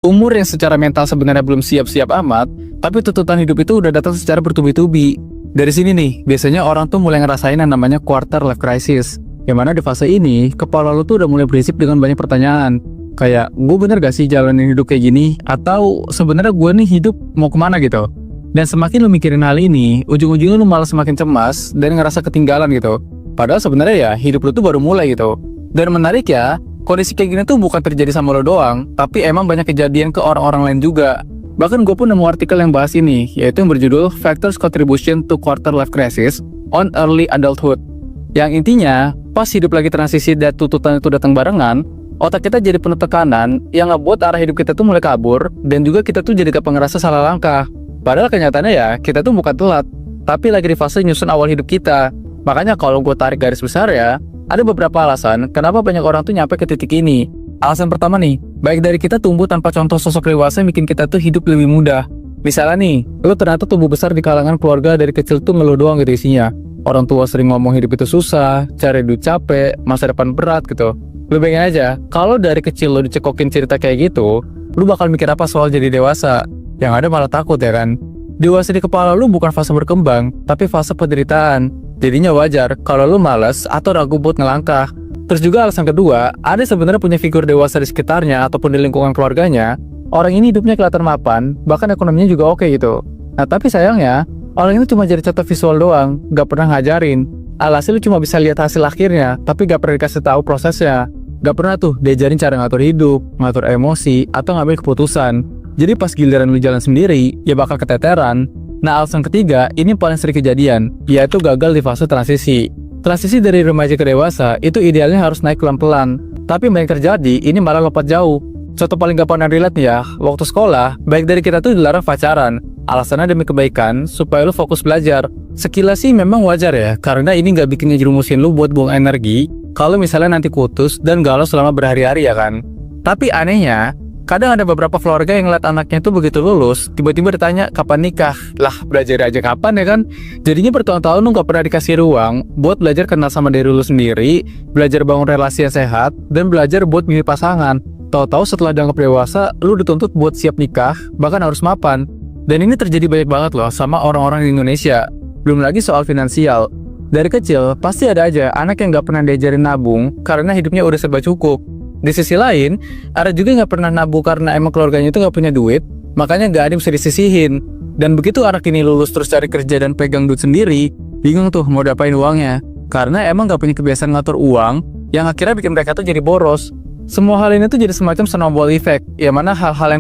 Umur yang secara mental sebenarnya belum siap-siap amat, tapi tuntutan hidup itu udah datang secara bertubi-tubi. Dari sini nih, biasanya orang tuh mulai ngerasain yang namanya quarter life crisis. Yang mana di fase ini, kepala lu tuh udah mulai berisik dengan banyak pertanyaan. Kayak, gue bener gak sih jalanin hidup kayak gini? Atau sebenarnya gue nih hidup mau kemana gitu? Dan semakin lu mikirin hal ini, ujung-ujungnya lu malah semakin cemas dan ngerasa ketinggalan gitu. Padahal sebenarnya ya, hidup lu tuh baru mulai gitu. Dan menarik ya, kondisi kayak gini tuh bukan terjadi sama lo doang, tapi emang banyak kejadian ke orang-orang lain juga. Bahkan gue pun nemu artikel yang bahas ini, yaitu yang berjudul Factors Contribution to Quarter Life Crisis on Early Adulthood. Yang intinya, pas hidup lagi transisi dan tuntutan itu datang barengan, otak kita jadi penuh tekanan yang ngebuat arah hidup kita tuh mulai kabur, dan juga kita tuh jadi gampang ngerasa salah langkah. Padahal kenyataannya ya, kita tuh bukan telat, tapi lagi di fase nyusun awal hidup kita. Makanya kalau gue tarik garis besar ya, ada beberapa alasan kenapa banyak orang tuh nyampe ke titik ini. Alasan pertama nih, baik dari kita tumbuh tanpa contoh sosok dewasa yang bikin kita tuh hidup lebih mudah. Misalnya nih, lu ternyata tumbuh besar di kalangan keluarga dari kecil tuh ngeluh doang gitu isinya. Orang tua sering ngomong hidup itu susah, cari duit capek, masa depan berat gitu. Lu bayangin aja, kalau dari kecil lu dicekokin cerita kayak gitu, lu bakal mikir apa soal jadi dewasa? Yang ada malah takut ya kan? Dewasa di kepala lu bukan fase berkembang, tapi fase penderitaan. Jadinya wajar kalau lu malas atau ragu buat ngelangkah. Terus juga alasan kedua, ada sebenarnya punya figur dewasa di sekitarnya ataupun di lingkungan keluarganya. Orang ini hidupnya kelihatan mapan, bahkan ekonominya juga oke gitu. Nah tapi sayangnya, orang itu cuma jadi contoh visual doang, gak pernah ngajarin. Alhasil lu cuma bisa lihat hasil akhirnya, tapi gak pernah dikasih tahu prosesnya. Gak pernah tuh diajarin cara ngatur hidup, ngatur emosi, atau ngambil keputusan. Jadi pas giliran lu jalan sendiri, ya bakal keteteran. Nah alasan ketiga, ini paling sering kejadian, yaitu gagal di fase transisi. Transisi dari remaja ke dewasa, itu idealnya harus naik pelan-pelan. Tapi yang terjadi, ini malah lompat jauh. Contoh paling gampang dan relate nih ya, waktu sekolah, baik dari kita tuh dilarang pacaran. Alasannya demi kebaikan, supaya lu fokus belajar. Sekilas sih memang wajar ya, karena ini gak bikin ngejerumusin lu buat buang energi, kalau misalnya nanti putus dan galau selama berhari-hari ya kan. Tapi anehnya, kadang ada beberapa keluarga yang ngeliat anaknya tuh begitu lulus, tiba-tiba ditanya kapan nikah. Lah, belajar aja kapan ya kan? Jadinya bertahun-tahun lu gak pernah dikasih ruang buat belajar kenal sama diri lu sendiri, belajar bangun relasi yang sehat, dan belajar buat milih pasangan. Tahu-tahu setelah dianggap dewasa, lu dituntut buat siap nikah, bahkan harus mapan. Dan ini terjadi banyak banget loh sama orang-orang di Indonesia. Belum lagi soal finansial. Dari kecil, pasti ada aja anak yang gak pernah diajarin nabung karena hidupnya udah serba cukup. Di sisi lain, ada juga yang gak pernah nabung karena emang keluarganya itu gak punya duit, makanya gak ada yang bisa disisihin. Dan begitu anak ini lulus terus cari kerja dan pegang duit sendiri, bingung tuh mau dapain uangnya. Karena emang gak punya kebiasaan ngatur uang, yang akhirnya bikin mereka tuh jadi boros. Semua hal ini tuh jadi semacam snowball effect, yang mana hal-hal yang